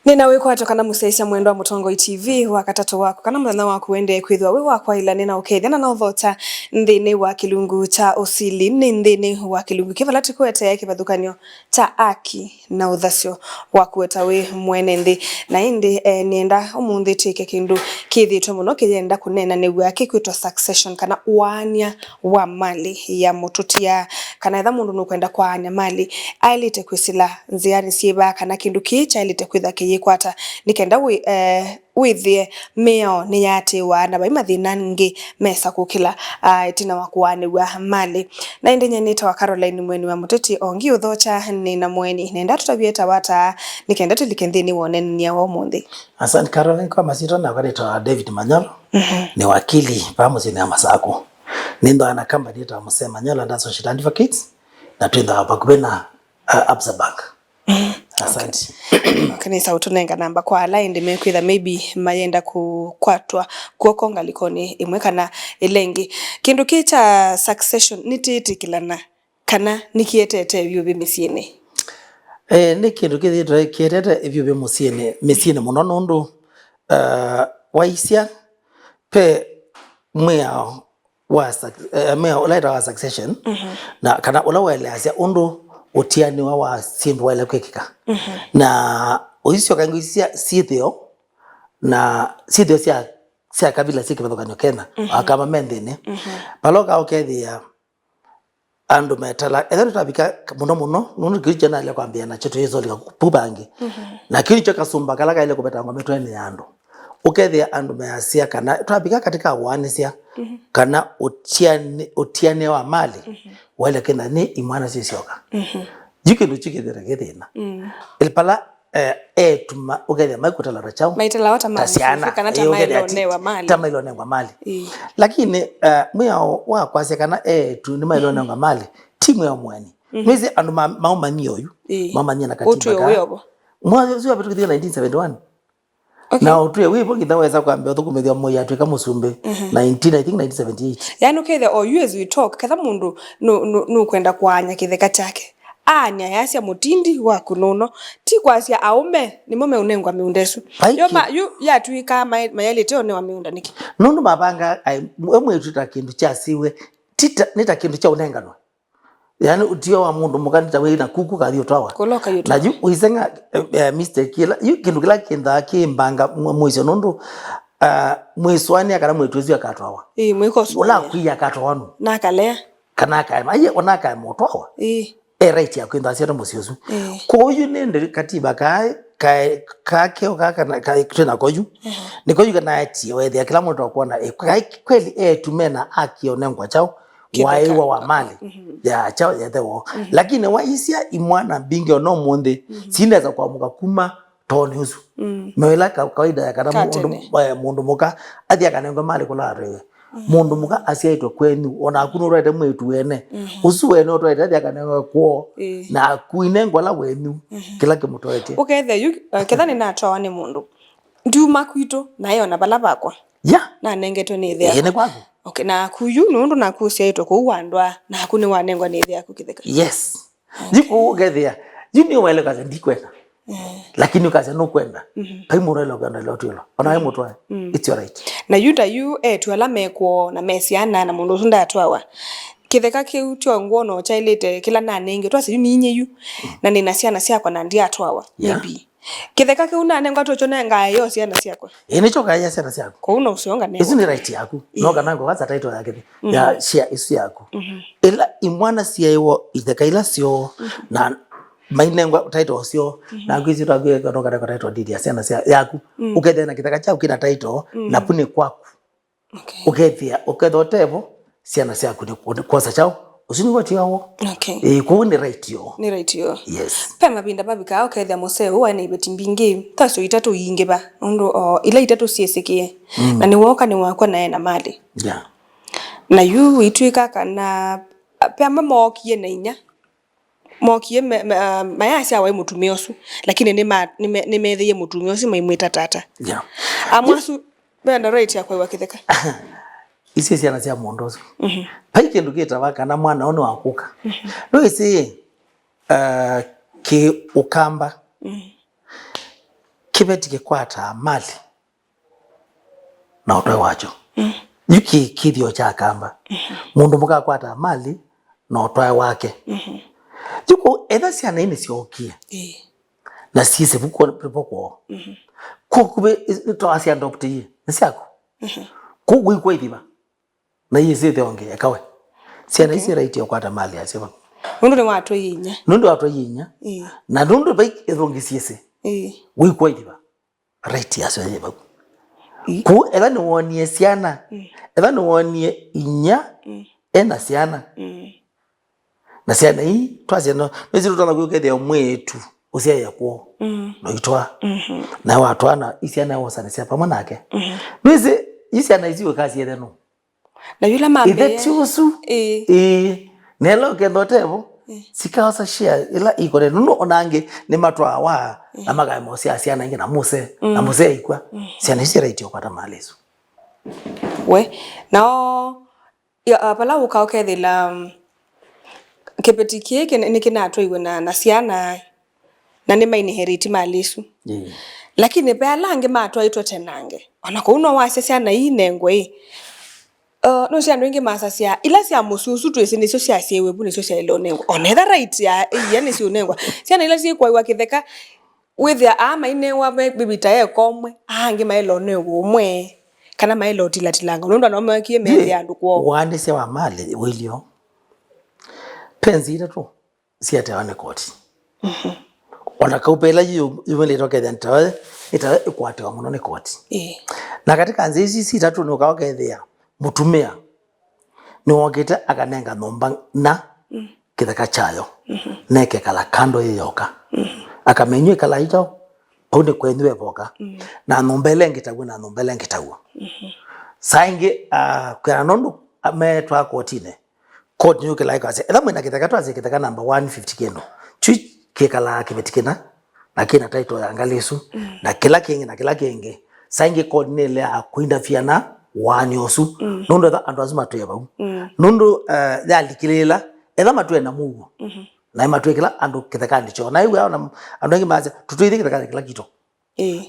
Nina wiko atokana museisha mwendo wa Mutongo TV wakatato wako kana mthana waku wende kwithwa we wakwa ila nina ukethana na uthota nthini wa kilungu cha usili ni nthini wa kilungu kivalati kwete kivathukanio cha aki na uthasyo wakueta we mwene nthi na indi nienda umuthi tike kindu kithitwe muno kiyenda kunena ni wake kwitwa succession kana uania wa mali ya mututia kana etha mundu nukwenda kwaania mali ailite kwisila nziani sieba kana kindu kicha ailite kwitha kiyikwata nikenda withie meo ni yati wa na bai mathina ngi mesa kukila itina wakuani wa mali na indi nyenita wa Caroline mweni wa muteti ongi uthocha ni na mweni nenda tutabieta wata nikenda tulikenthini woneni ya womuthi. Asante Caroline kwa masito na kwa David Manyolo ni wakili pamoja na Masako nindo ana company ta Muse Manyolo and Associate Advocates na twenda hapa kubena Absa Bank. Asante. Kanisa utunenga namba kwa line ndimekwitha maybe mayenda kukwatwa kuokonga likoni imwe kana ilengi kindu kicha succession nititikilana kana nikietete byubi misiene ni kindu kietete byubi misiene muno nundu waisia pe mwea later wa succession na kana ula wele asia undu utiani wa sindu wale kwekika na uisio kanguisia sithio na sithio sia kabila sikivathukanio Kenya akama mendene paloka okethia andu metala etha tutabika muno nunu kijana ile kwambia na chetu hizo lika pubangi na kilicho kasumba kalaka ile kupetangwa metwene ya andu ukethia andu measia kana tutabika katika wanisia kana utiane wa mali wale kenda ni imwana sisioka jikindu chikithira githina ilpala tuma ukethia maikutala rachao maitala wata mali kana tamailone wa mali lakini mwao wa kwase kana tu ni mailone wa mali timu ya mwani mwezi andu maumani oyu mamanya na katiba mwazo sio vitu 1971 okay. Na utuye wipo kitaweza kuambia thukumithia moya atweka musumbe 1978 yani ukethe o you as we talk katha mundu no kwenda kwanya kitheka chake anya yasia mutindi wa kunono ti kwasia aume ni mume unengwa miundesu yo ya tuika mayalite one wa miunda niki nundu mabanga emwe tuta kindu cha siwe tita nita kindu cha unenganwa yani utio wa mundu mukanita we na kuku kathio twawa koloka yuto na ju uisenga mistake kila kindu kila kinda kimbanga mwiso nundu mwiswani akana mwetwezi akatwawa mwiko swa ula kuya akatwanu na kalea kana kaima ye onaka motwawa right ya kwenda sia musyosu koyu nende katiba kake okaka tena koyu ni koyu kana ati wethe kila mtu akuona kweli tumena akionengwa chao waiwa wa mali ya chao yethewo lakini waisia imwana bingi ono monde sinaweza kuamuka kuma toni usu mewela kawaida ya kana mundu muka athi akanengwa mali kula rewe mundu muka asiaitwa kwenu ona akuno rete mwetu wene usu wene otwaite athi akanengwa kwao na kuinengwa la wenu kila kimutwete ukethe kethani na atwa ni mundu nduma kwito nayo na bala bakwa na nengetwe ni thea ene kwako okay na kuyu nundu na kusiaitwa ku wandwa na kuni wanengwa ni thea kukitheka yes jiko gethia jini wele kaza ndikwenda lakini ukaza no kwenda paimura ile kwenda leo tulo ona haimo twa it's your right na yuda yu twala mekwo na mesiana na mundu sunda atwawa kitheka kiu twa ngono chailete kila na nenge twasi yu ninye yu na nina siana siakwa na ndia atwawa maybe kitheka kiu na nenga twochona ngayo siana siakwa ene choka ya siana siakwa ko una usionga ne isn't right yaku no kana ngo kaza title yake ya share isu yaku ila imwana siaiwo itheka ila sio na mainengwa title sio na ngwizi twagwe kana title didi ya siana sia yaku ukethe na kitheka chao kina title na pune kwaku ukethia ukethotevo siana siaku ni kosa chao usini wati yawo ko ni right yo yes pema binda babika ukethia muse huwa ni beti mbingi taso itatu yinge ba ndo ila itatu siesikie na ni woka ni wakwa na mali na yu itwika kana pema mokie na inya mokie mayasi awe mutumiosu lakini ni methie mutumiosu maimwita tata amwasu benda right ya kwa kitheka isi siana sia mondozo paike ndukita waka na mwana ono akuka no isi ki ukamba kibeti kikwata mali na utwe wacho yuki kithio cha kamba mundu muka kwata mali na utwe wake yuko etha ciana ini ciokie na ciise buko prepoko kukube to asia adopti nisiako kugui kwa ithiba na yise thonge akawe ciana isi right ya kwata mali asiba nundu ni watu yinya na nundu bai ethonge ciise gui kwa ithiba right ya so yeba ku etha ni wonie ciana etha ni wonie inya ena ciana na ciana hii twacia no nezi rutana gwikethia mwetu ucia yakwo no itwa na watwana isiana wosana cia pamwe nake nezi isiana iziwe kazi yethe no na yula mambe ithetiosu nelo kendotevo sikaosa share ila ikore no onange ni matwa wa na magae mosi asiana ingi na muse ikwa ciana isi right yokwata malezo we nao ya pala ukaukeethila kibeti kiki ni kinatwa iwe na ciana na ni mainheriti malisu lakini pe alange matwa itwa tenange ona ko uno wase ciana inengwe no ciana ingi masacia ila cia mususu twese nicio cia ciewe bu nicio cia ilonengwa ona etha right ya ni cio nengwa ciana ila cie kwa kitheka withia mainewa bibita yekomwe ange mailonengwa umwe kana mailo tilatilanga ndo no makie mezi andu kwo wande se wa mali wilio penzi ita tu siate wane koti ona kaupela yumele toke then tawe ita ikwate wa muno ne koti na katika nzizi sita tu no kawakethia mutumia ni wogeta akanenga nomba na kithaka chayo neke kala kando yoka akamenywe kala hicho onde kwenwe boka na nombele ngitagwa na nombele ngitagwa sainge kwa nondo ametwa kotine koti nyuke like ase ela mwena kithaka twaze kithaka number 150 kendo chui kekala kibetikena na kina title ya ngalesu na kila kingi sainge kodi nele akuinda fiana wanyosu nondo da andu azuma tuyeba nondo yalikilela ela matwe na mugo na matwe kila andu kithaka ndicho na iwe ana andu ngi maze tutuithi kithaka kila kito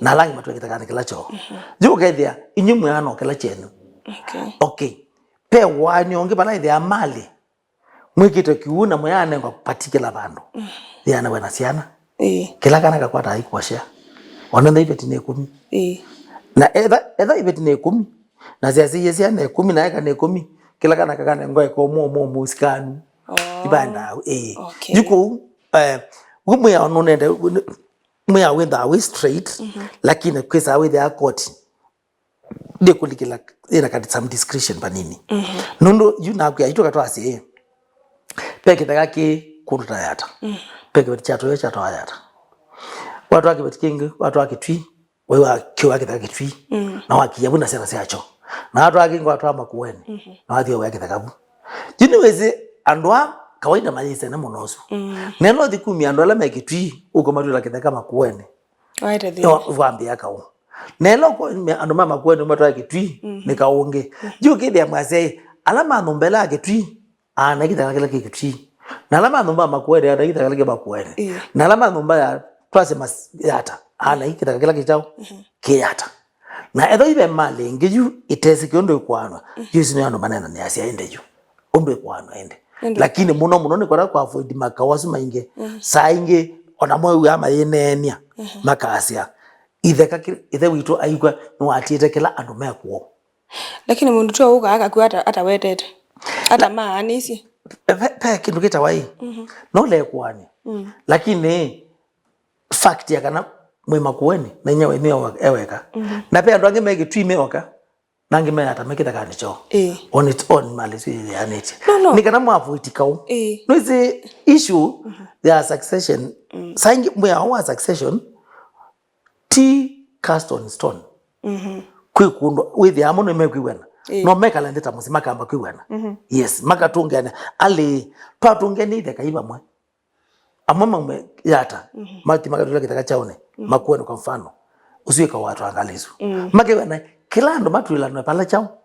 na langi matwe kithaka kila cho juko kethia inyumwe ano kila chenu okay pe wanyonge bala ithia mali mwikito kiuna muyane kwa particular bandu yana wana ciana kila kana gakwata aikwashia ona nda ibeti ne 10 na etha ibeti ne 10 na ziazi ciana 10 na eka ne 10 kila kana kakana ngoe ko mo musikanu ibanda yuko umwe ya no nende mwe ya wenda we straight lakini kwesa we the court de kulikila ina kati some discretion panini nondo yuna kwa ito katwa ase peke takake kuruta yata peke chato yata watu wake betikinga watu wake twi wewe kiwa kitaka twi na wakiyabuna sera siacho na watu wake ngwa watu amakuweni na watu wake takabu jiniweze andwa kawaida malise na monosu neno dikumi andola mekitwi uko matula kitaka makuweni waita thi wambia kawo nelo ko andoma makuweni matwa kitwi nikaonge juu kidi amase alama nombela kitwi ana kitaka kila kitwi na alama nomba makuweni ana kitaka kila makuweni na alama nomba ya twase yata ana kitaka kila kitao kiyata na edo ibe mali ngeju itese kiondo kwanwa yusi ndo maneno ni asia ende ju ombe kwanwa ende lakini muno ni kwa avoid makawasu mainge sainge ona moyo ama yenenia makasia ithe wito ayikwa no atiete kila andu mekwo lakini mundu tu uga akakuwa atawetete ata maanisi pe kindu kitawai no le kwani lakini fact ya kana mwema kuweni na nyewe ni eweka na pe andu ange mege twi meoka nange me ata mekita kanicho on its own malisi ya neti ni kana mwavuiti kawo no is a issue their succession saying we are succession t cast on stone kwikundo with the amono mekwiwena no meka landeta musima kamba kwiwena yes maka tungene ali twatungene ide kaiba mwe amama mwe yata mati makatula kitaka chaone makueno kwa mfano usiweka watu angalizo makewena kila ndo matwila no pala chao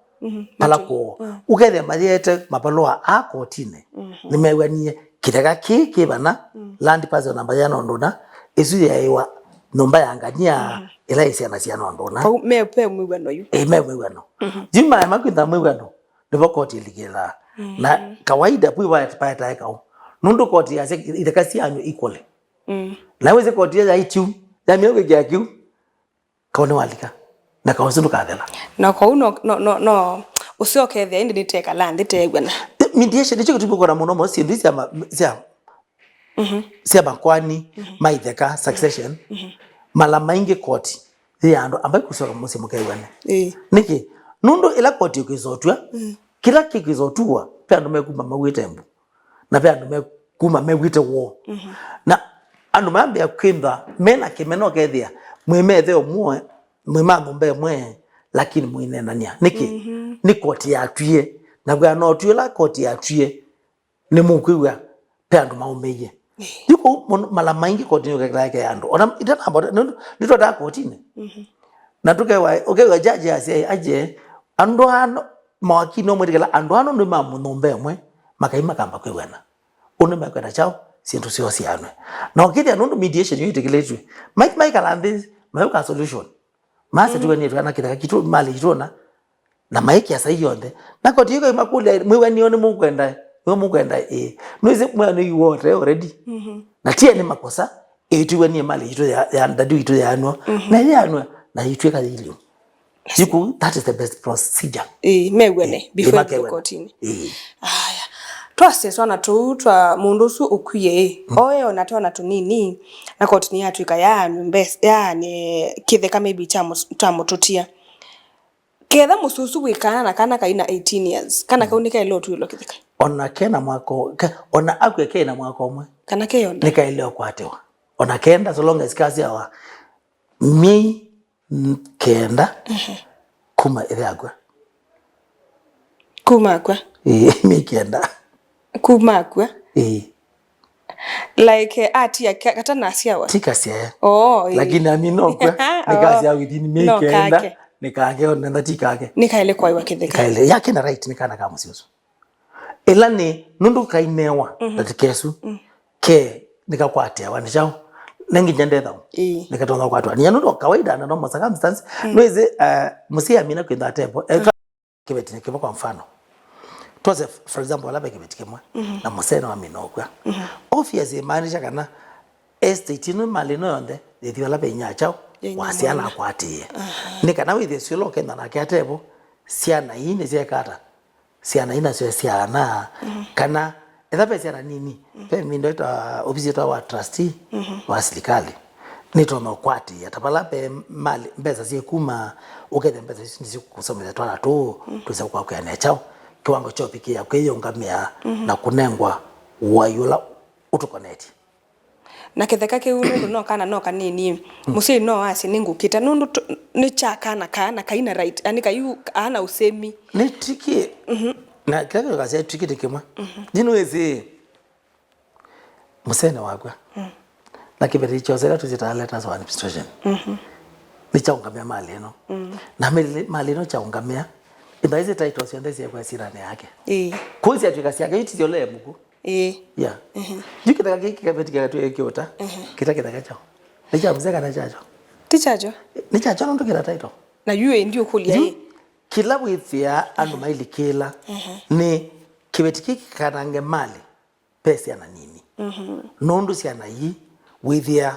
pala ko ukethe mariete mapaloa akotine nimewanie kitaka kiki bana land puzzle namba ya ndona isu ya iwa nomba yangania ila isiana ciana ndona Pau me pe mwigano yu. me mwigano jima makwitha mwigano ndipo koti iligila na kawaida pwi wa paita kao nundu koti ya ithekasi anyu equally na weze koti ya itu ya miogo ya kiu kaone walika na kawasundu kathela na kwa uno no usio kethia indi niteka land tegwana mediation ndicho kitu biko na muno mo sindu cia bakwani maitheka succession mala maingi koti ya ando ambaye kusoka musi mukaiwane niki nundu ila koti ukizotwa kila kikizotua pe ando mekuma mawite mbu na pe ando mekuma mewite wo na ando mambia kwimba mena kimeno kethia mwemethe omwe mwema ngombe mwe lakini muinenania niki ni koti ya twie na bwa no twie la koti ya twie ni mukwiwa pe ando maumeye yuko mala maingi koti yake ando ona itana abo nito da koti ne na tukewa okay jaji aje ando ano mawakili no mwedikala ando ano ndo mamunombe mwe makaima kamba kwena ono makwenda chao sintu sio sianwe na okidi anondo mediation yitekelezwe mike kalande mayuka solution mase tuweni twana kida kitu mali itona na maiki ya sahi yonde na koti yuko imakule mwiwani one mukwenda noize mwana yuwote already na tie ni makosa tuweni mali ito ya ndadu ito ya anwa na yanwa na yitweka ilio Jiku, that is the best procedure. Mewene, before the courtini. Aya. Twase swana tu twa mundu su ukwiye. Oye onatona tu nini na courtini ya tuika ya mbes yani kitheka maybe chamo tutia. Ketha mususu wikana na kana kaina 18 years. Kana kaunika ilo tu ilo kitheka. Ona kena mwako ona akwe kena mwako mwe. Kana keyonda. Nika ileo kwatewa. Ona kenda so long as kazi yawa. Mi kenda kuma ithagwa kuma kwa mi kenda kuma kwa like atia kata nasia wa tikasia lakini amino kwa nikasia within mi kenda nikaange ona tikake nikaile kwa wakitheka kaile yake na right nikana kama siuso elani nundu kainewa natikesu ke nikakwatia wanishao nengi jendetha nikatonga kwa twani yano kawaida na normal circumstance noize musia mina kwenda tepo kibeti kibo kwa mfano toze for example ala kibeti kimwe na musena wa minokwa obviously maanisha kana estate ino mali no yonde thio ala benya chao wasiana kwatie nikana with the silo kenda na katepo siana ine zekata siana ina sio siana kana eda pesa na nini pe mindo ita ofisi wa trustee wa serikali nito no kwati atapala pe mali mbeza zie kuma ukethe mbeza sisi kusomeza twala tu tuza kwa kwa ne chao kiwango cho pikia kwa hiyo ngamia na kunengwa wayula utukoneti na ketheka ke uru no kana no kanini musi no asi ningukita nundu ni chaka kana kaina right ani kayu ana usemi ni tiki na kile kazi tukite kimwa dino ezi musene wakwa na kibeti chosera tuzita letters of administration ni chaungamia mali no na mali no chaungamia ibaize titles yende zi kwa sirane yake kuzi atukasi yake iti yole muku yeah jikita kiki kibeti katu ekiota kita chao ni cha mzeka na chacho tichacho ni chacho ndo kila title na yue ndio kulia kila withia andu maili kila ni kibeti kiki kanange mali pesa na nini nondu ciana yi withia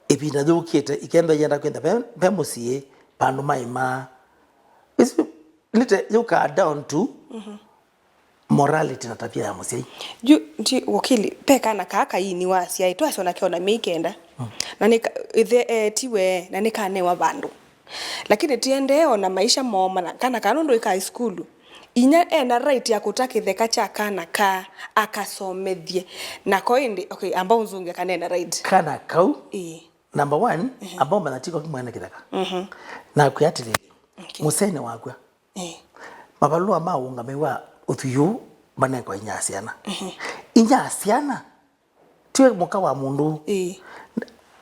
ipinda thukite ikenda yenda kwenda pe musie pandu maima is lite yuka down to morality na tabia ya musie ju wakili peka na kaka yini wasi ai twaso na kiona mikenda na nika tiwe na nikane wa bandu lakini tiende ona maisha moma na kana kanondo ika school inya ena right ya kutakitheka cha kana ka akasomethie na koindi okay ambao unzunge kana ena right kana kau number 1 ambao manatiko kimwana kitheka na kuyatile musene wakwa mabalua maunga mewa uthiyu maneko inyasiana inyasiana tiwe muka wa mundu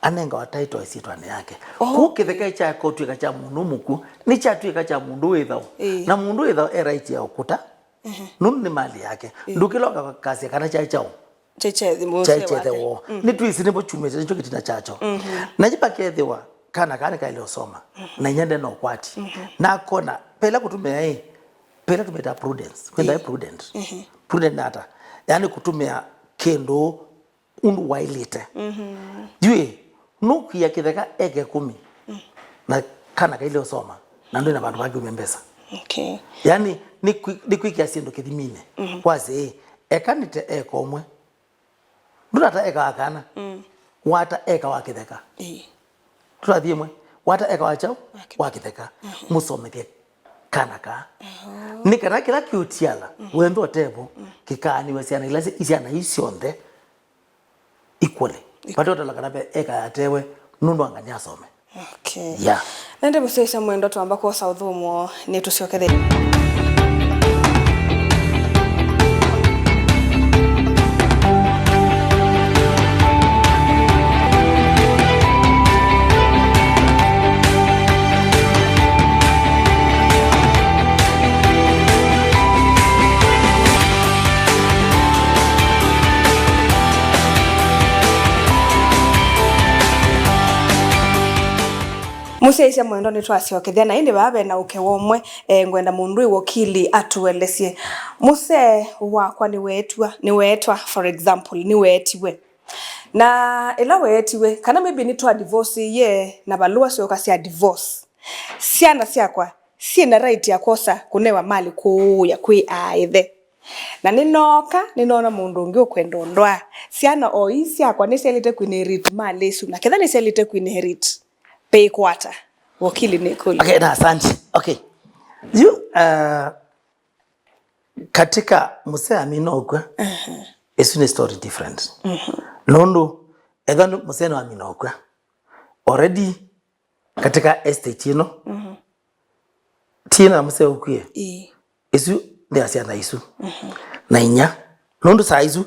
anenga wa title isitwane yake kukitheka cha kotwika cha mundu muku ni cha twika cha mundu withao na mundu withao right ya ukuta nunu ni mali yake ndukiloka kazi kana cha chao cheche wo ni twisi ni bochume cyo kitina chacho na jipakethiwa kana kaile osoma na nyende no kwati na kona pela kutumia pela tumeta prudence kwenda prudent prudent nata yani kutumia kendo undu wailite jue nuku ya kitheka eke 10 na kana kaile osoma na ndo na bantu bagi umembesa yani ni kwiki asindo kithimine kwaze ekanite ekomwe ndurata eka akana wata eka wakitheka turathie mwe wata eka wachao wakitheka musomethie kanaka nikana kila kiutiala wendo tebo kikani wasiana ilase isiana isionde equally patota la kana eka yatewe nundu anganya asome yeah nende musesa mwendo tu ambako sauthumo ni tusiokethe Museisha mwendo ni twasiokethia na indi babe na ukewomwe ngwenda mundu iwokili atuelesie muse wakwa ni wetwa for example ni wetiwe na ila wetiwe kana maybe ni twa divorce ye na balua sioka sia divorce siana siakwa sina right ya kosa kunewa mali kuya kwi aithe na ninona mundu ungi ukwenda ndwa siana oisi akwa niselite kuinherit mali su na kedha niselite kuinherit pay quarter wakili Nicole. Okay, na asante. Okay. You katika muse aminokwa is a story different. Nondo edano muse no aminokwa already katika estate ino tina muse okuye isu ndi asiana isu na inya nondo saizu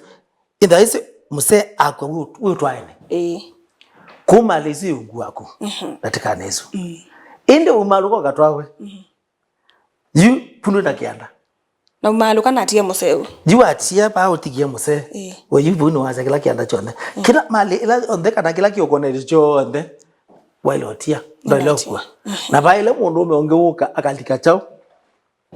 inda ise muse akwa wutwaine kuma lezi ugwako katika nezo inde umaluko gatwawe yu pundu na kianda na umaluka natia museu yu atia ba otigie muse we yu bunu waza kila kianda chonde kila mali ila ondeka na kila kiokone chonde wale otia ndo lokwa na ba ile mundu umeongeuka akandika chao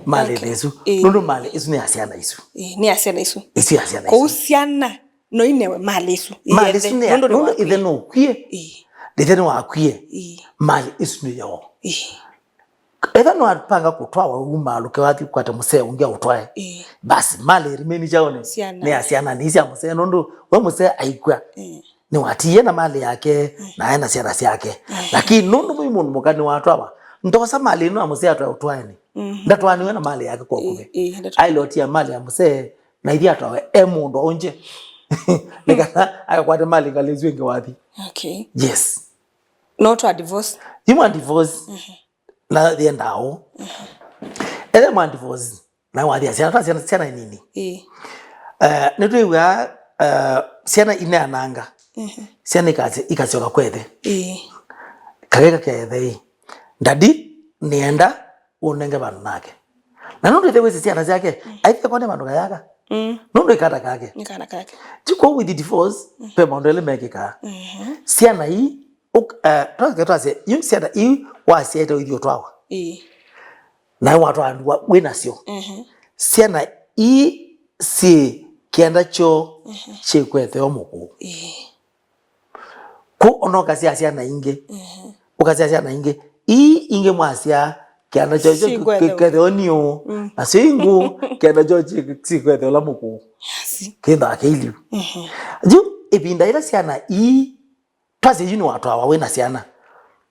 mali lezu nundu mali isu ni asiana isu ni asiana isu isi asiana isu kuhusiana no inewe mali isu nundu ithe no kwie ndithene wakwie mali isu ni yo etha no apanga kutwawa umaluke wathi kwata musee ungia utwae basi mali rimeni jaone ni asiana ni isia musee nundu we musee aikwa ni watie na mali yake na aina siana yake lakini nundu muimu mukani watwawa ndosa mali no musee atwa utwae ni ndatwaniwe na mali yake kwa kume ailotia mali ya musee na ithia atwawe emundo onje nikana akakwata mali ngalizwe ngewathi yes not a divorce you want divorce na the ndao ele mwa divorce na wathi asiana nini nitwiwa siana ine ananga siana ikasioka kwethe kageka kethe ndadi nienda unenge banu nake na nundu ithe wisi siana zake aithe kone bandu kayaka nundu ikata kake chiko with the divorce pe mondele mekika siana hii twase yu siana hii wasiete uthio twawa na watu andu wina sio siana hii si kienda cho chekwethe omuku ku onoka siana inge ukasia siana inge hii inge mwasia kianda cho kwethe onio asingu kianda cho chekwethe la muku kenda akili ju ibinda ila siana hii twase yinu watu awawena siana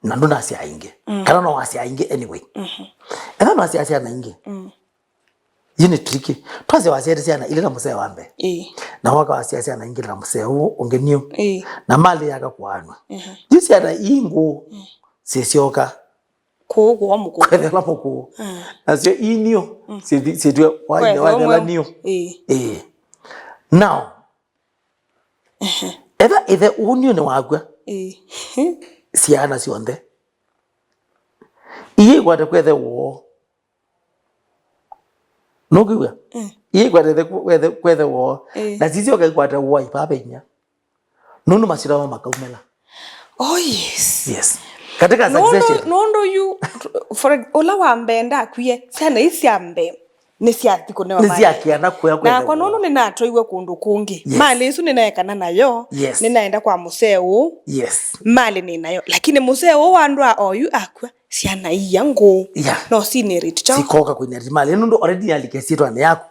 na ndona sia inge kana no asia inge anyway ena no asia siana inge yini tricky twase wasia siana ile na musee wambe na waka wasia siana inge na musee ongenio na mali yaka kwanwa jisi ana ingo sesioka kuwa muku kwethe la muku asio inio sedwe wale la nio now either unio ni wagwa siana sionde iye gwate kwethe wo Nukiwa ii kwethe wo na sisi okakwata wo ipapenya nunu masira wa makaumela. Oh yes. Yes. Katika succession nondo you for ola wa mbenda akwie sana isi ambe nisiathiko ne wa nisiakiana kuya na kwa nono ninatoiwe kundu kungi mali isu ninaekana nayo ninaenda kwa museo mali ninayo lakini museo wandwa oyu akwa siana iyango no sinerit cho sikoka kwenye mali nundu already alikesitwa ne yako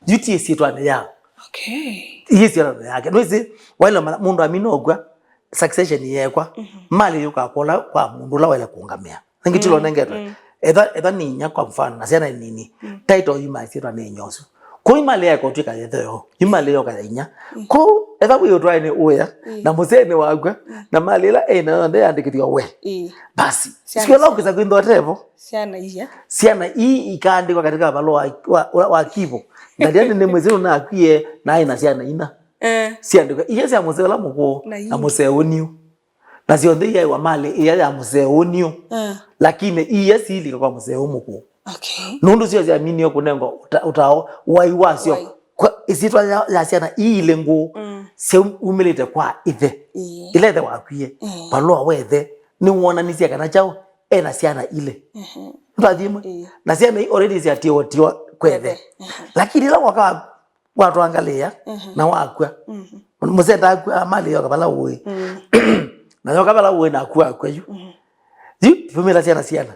duty esitwa ne yako. Okay. Yes yana yake nwezi wale mundu aminogwa succession yekwa mali yukakola kwa mundu la wale kuungamia ngitilo nengetwa etha ninya kwa mfano na siana nini title yumaisitwa ne nyoso ko imali yako tika yetho imali yako kainya ko etha we try ne uya na musene wagwa na mali la ena nde andikithio we basi sio lo kisa kwindo tevo siana hii ikaandikwa katika barua wa kibo ndani ne mwezero na akwie na ina siana ina siandikwa iya sia museo la muko na museo niu na sio ndei wa mali iya ya museo niu lakini iya sili kwa museo muko. Okay. Nundu sio ya minio kunengo utao waiwa sio isitwa ya siana ile ngo se umilete kwa ithe ile the wakwie palo wethe ni wona nisia kana chao ena siana ile ndadima na siana already sia tio kwethe lakini la waka watu angalia na wakwa muzenda kwa mali yo kabala uwe na yo kabala uwe na kwa kweyu ji fumila siana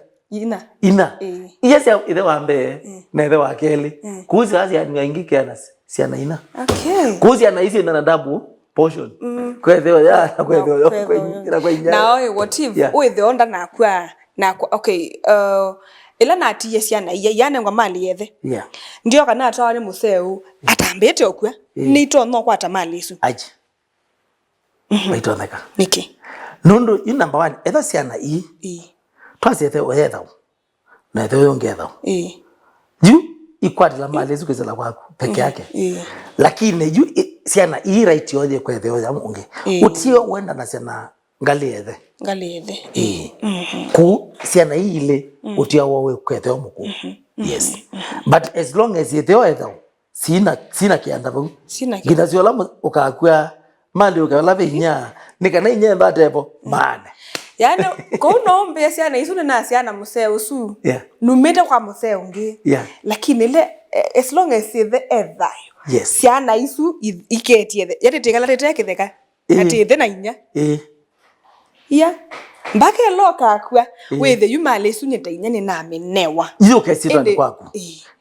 ina yes ya ide wambe na ide wakeli kuzi hasi ya ngingike na siana ina. Okay. Kuzi ana hizi na double portion kwethe ya kwethe na oi what if with onda na kwa okay ila na ati siana yana ngwa mali yethe ndio kana atawale museu atambete okwa ni to no kwa tamali isu aje baito neka niki nondo in number 1 etha siana twasete oyetha na etho yongetha ju ikwatila mali isu kwezela kwako peke yake lakini ju siana right yoje kwethe yoja mungi utio wenda na siana ngali ethe ku siana ile utio wowe kwethe muku yes but as long as etho etho sina kianda bu gitaziola ukakwa mali ukala vinya nikana inya ndatepo mane yani ko no mbe siana isu na siana museo su numete kwa museo ngi lakini ile as long as the ethayo siana isu iketie yete tegala teteketheka ati the na inya mbake loka akwa wethe yumale isu nyeta inya ni na menewa iyo kesitwa ni kwako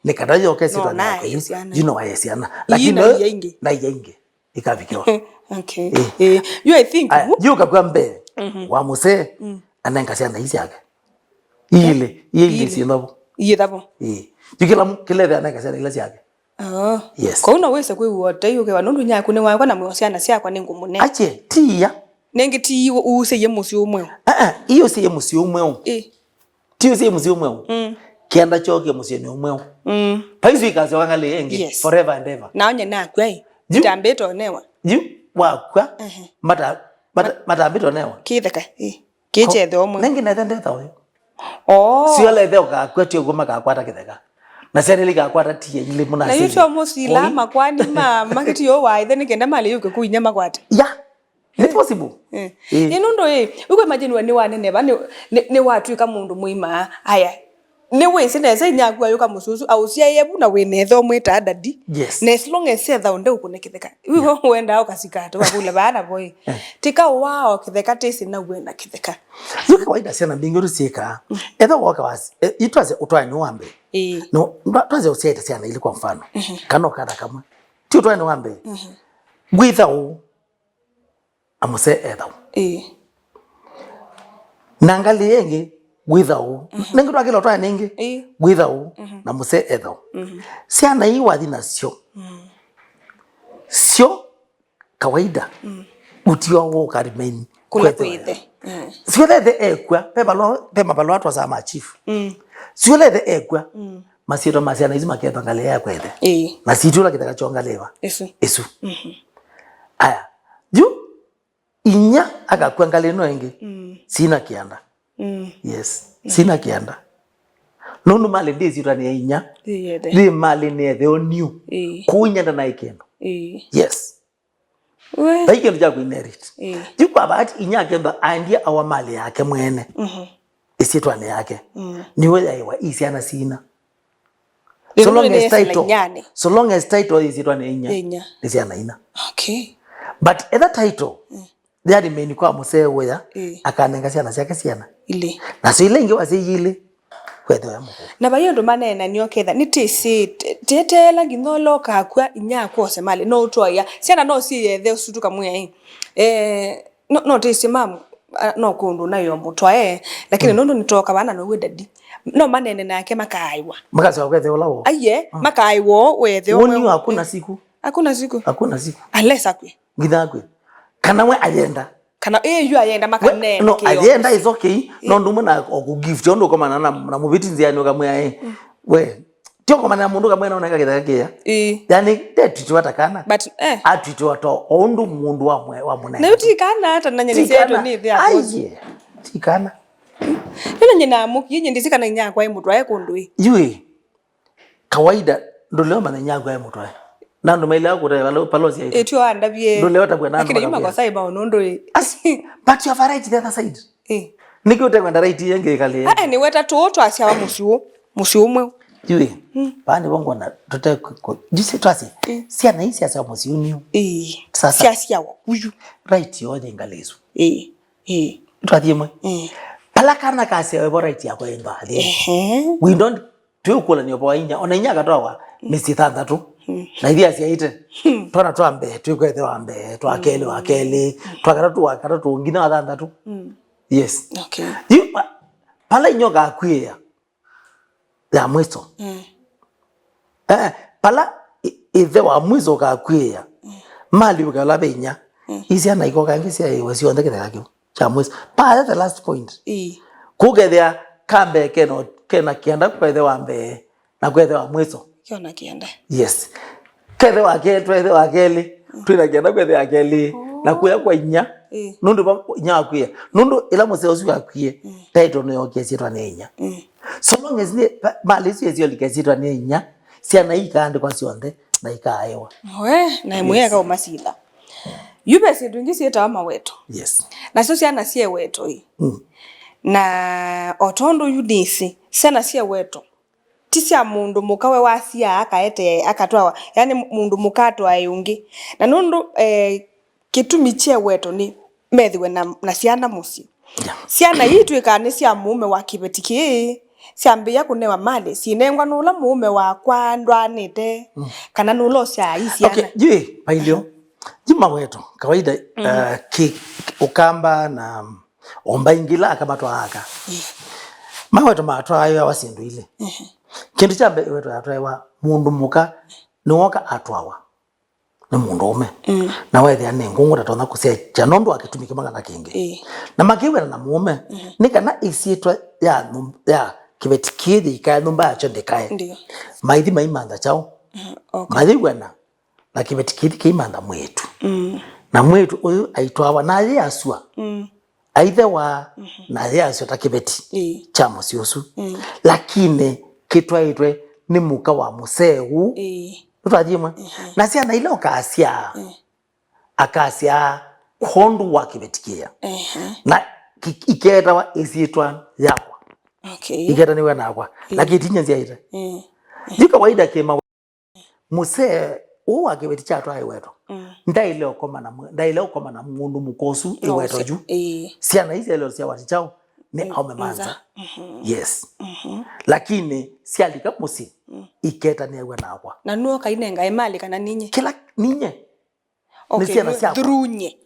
nikana iyo kesitwa ni kwako you know why siana lakini na yenge ikavikiwa. Okay. You I think you kakwa mbe wa muse anenga siana hizi yake ile sinabo yedabo kile anenga siana ile yake yes ko unaweza kwiwota yuke wanundu nyaku ne wakwa na mwosiana siakwa ningumune ache tia nenge ti use ye musi umwe iyo se ye musi umwe ti use ye musi umwe kianda choke musi ni umwe paizo ikaze wangale yenge forever and ever na onye na kwai tambeto newa ju wakwa matabito newa kitheka kiche mwe nengi na tende tawe sio le theo ka kwetio goma ka kwata kitheka na sene lika kwata tie ile muna sene na yucho musila makwani makiti yo wa ithe nikenda mali yuke kuinya makwata it's possible inundo uko imagine ni wanene ba ni watu ka mundu muima haya ni wese neza nyagwa yuka mususu au sia yebu na wenetho mweta dadi na as long as etha unde ukunekitheka wiwo wenda ukasikata wakula bana boy tika wao kitheka tesi na wena kitheka yuka kawaida sana mbingiru sika etha waka wasi itwaze utwani wambe no twaze usete sana ili kwa mfano kano kada kama ti utwani wambe gwitha amuse etha nangali yenge without nengi twakilo twa nengi without na muse etho siana hii wathi nacio sio kawaida utio wo karimaini kula kwithe sio the ekwa pe mabalo watu za machifu sio the ekwa masiro masiana hizi maketho ngale ya kwethe na situla kitaka chongalewa esu aya ju inya akakwa ngale no engi sina kianda yes sina kianda nundu mali ndizitwa ni inya ndi mali ni the new kunyenda na ikendo yes baike ndio ku inherit jikwa bahati inya kenda andia awa mali yake mwene isitwa ni yake niwe yaiwa isiana sina so long as title isitwa ni inya isiana ina okay but either title there remain kwa musewe ya akanenga ciana ciake ciana ile na so ile ingi wasiyile kwetho ya muko na bayo ndo manena ni oketha ni tisi tetela nginola kakwa inya kwose mali no utwa ciana no si yethe usutuka mwe no tisi mamu no kundu nayo mutwa lakini nondo nitoka bana no wedadi no manene nake makaiwa makazi kwethe olawo aye makaiwo wethe omwe hakuna siku alesa kwe ngithakwe kana we agenda kana yu ayenda makanene no agenda is okay no ndumu na okugift ondo koma na mubiti nziani okamwe we tio koma na mundu kamwe naona kakithaka yani tetu watakana but atutu wato ondu mundu wa munene na yuti kana hata nanya ni zetu ni there aye tikana nina nyina muki yenye ndizika na nyakwa ya mutwa yakundui yui kawaida ndo leo mana nyakwa ya mutwa na ndo maila ko palosi ya etio andabie ndo leo tabwe nando lakini yuma kwa saiba onondo but you have right the other side niki utekwenda right yenge kale ni weta toto asia wa musiu umwe yui bani bongo na tote jisi twasi sia na isi asia musiu niu sasa sia wa uyu right yo ngalezo twathie mwe pala kana kasi wa right yako enda we don't tukola ni obo inya ona inya katwa misi thandatu na ithia cia ite twana twambe twikwethe wambe twakele wakele twakatatu ngina wa thandatu yes okay pala inyoga akwia ya mwiso pala ithe wa mwiso ka akwia mali ukala benya isia na iko kangi cia iwe cio ndeke kakio cha mwiso pa the last point kugethia kambe kena kianda kwethe wambe na kwethe wa mwiso kiona kianda yes kethe wake twethe wakeli twina kianda kwethe akeli na kuya kwa inya nundu ba inya akuya nundu ila museo su akuye title no yokesitwa ne inya so long as ne mali su yesio likesitwa ne inya ciana ikande kwa cionthe na ikaewa na imwe ka umasila yube sindu ingi cieta wa maweto yes na so ciana cie weto na otondo yudisi ciana cie weto tisia mundu mukawe wasia akaete akatwa yani mundu mukatwa ayungi na nundu kitumi cie weto ni methiwe na ciana muci ciana yitu ikane cia mume wa kibetiki ciambia kunewa mali cinengwa nula mume wa kwandwanite kana nulo cia iciana okay je pailio jima weto kawaida ukamba na omba ingila akamatwa aka maweto matwa ayo wasindu ile kindu cha weto atwa mundu muka niwoka atwawa na mundu ume na wethi ane ngungura tona kusecha nondu akitumike magana kingi na makiwe na mume ni kana isietwa ya kibeti kidi ka numba ya chonde kae ndio maithi maimanda chao maithi na kibeti kidi kiimanda mwetu na mwetu uyu aitwawa na ye asua aithe wa na ye asua takibeti cha musiosu lakini kitwaitwe ni muka wa museu twathimwe na ciana ile okasia akasia kondu wa kibetikia na iketa wa isitwa yakwa okay iketa ni wana akwa lakini tinya cia ite jika waida kema muse wa kibeti cha twa iweto ndaile okoma na mundu mukosu iweto ju ciana hizi ile cia wati chao ni aume manza yes lakini sialika musi iketa ni ewe na akwa na nuo kainenga emali kana ninye kila ninye okay drunye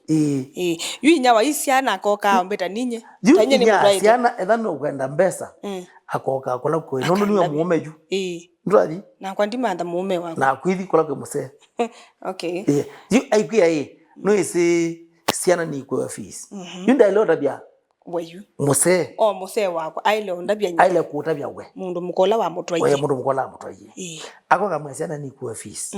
yu nyawa isiana akoka ombeta ninye tanye ni mutwaite isiana ethano kwenda mbesa akoka kola ko nono niwe muome ju ndwathi na kwa ndimanda muome wako na kwithi kola ko muse okay yu aikia no isi siana ni kwa fees yunda ile otabia wayu muse muse wako aile ondabia nyi aile kutabia we mundu mukola wa mutwaye we mundu mukola wa mutwaye ako kama siana ni kwa fees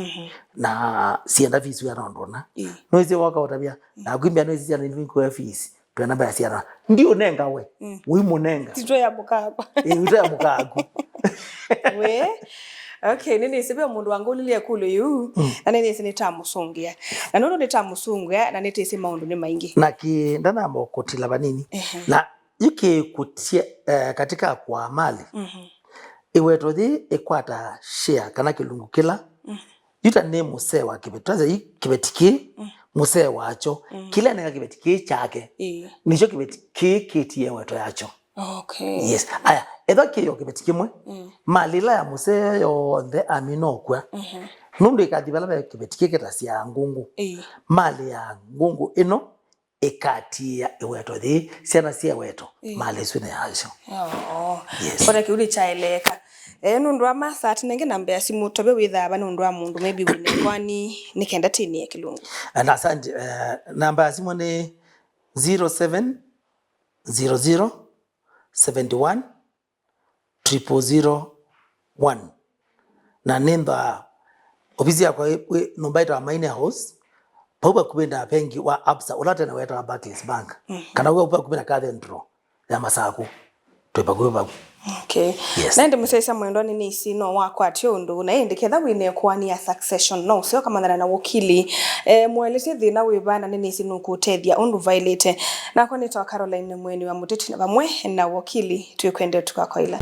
na sienda fees ya rondona no isi waka otabia na kwimbia no isi siana ni kwa fees twana ba siana ndio nenga we wi munenga tito ya mukako tito ya mukako we okay nini sibe mundu wangu lilie kulu yu na nini sinitamusungia na nono nitamusungia na nitisi maundu ni maingi na ki ndana mokotila banini na yuki kutia katika kwa mali iweto thi ikwata share kana kilungu kila yuta ne musee wa kibetaza kibetiki musee wacho kila nega kibetiki chake nicho kibetiki kitie weto yacho. Okay. Yes. Aya, edho kiyo kibetiki mwe malila ya musee yonthe aminokwa nundu ikathivala kibetiki kitasia ngungu mali ya ngungu ino ikatia iweto thi siana sia weto mali swine yacho. Yes. Kona kiuli chaeleka nundu wa masa tinenge namba ya simu tobe withaba nundu wa mundu maybe wine kwani nikenda tini ya kilungu na asante namba ya simu ni 0700 71 001 na nenda ofisi ya kwa numba ito wa Maine House paupa kubenda pengi wa Absa ulate na weta wa Barclays Bank kana upa kubenda Cathedral ya Masaku tuipa kuipa. Okay. Yes. Nende musesa mwendo nini sino wako ationdo na ende ketha wine kwani ya succession no sio kama na wakili mweleze thina wibana nini sino kutethia undu violate na kwa nito Caroline mweni wa muteti na bamwe na wakili tukwende tukakoila.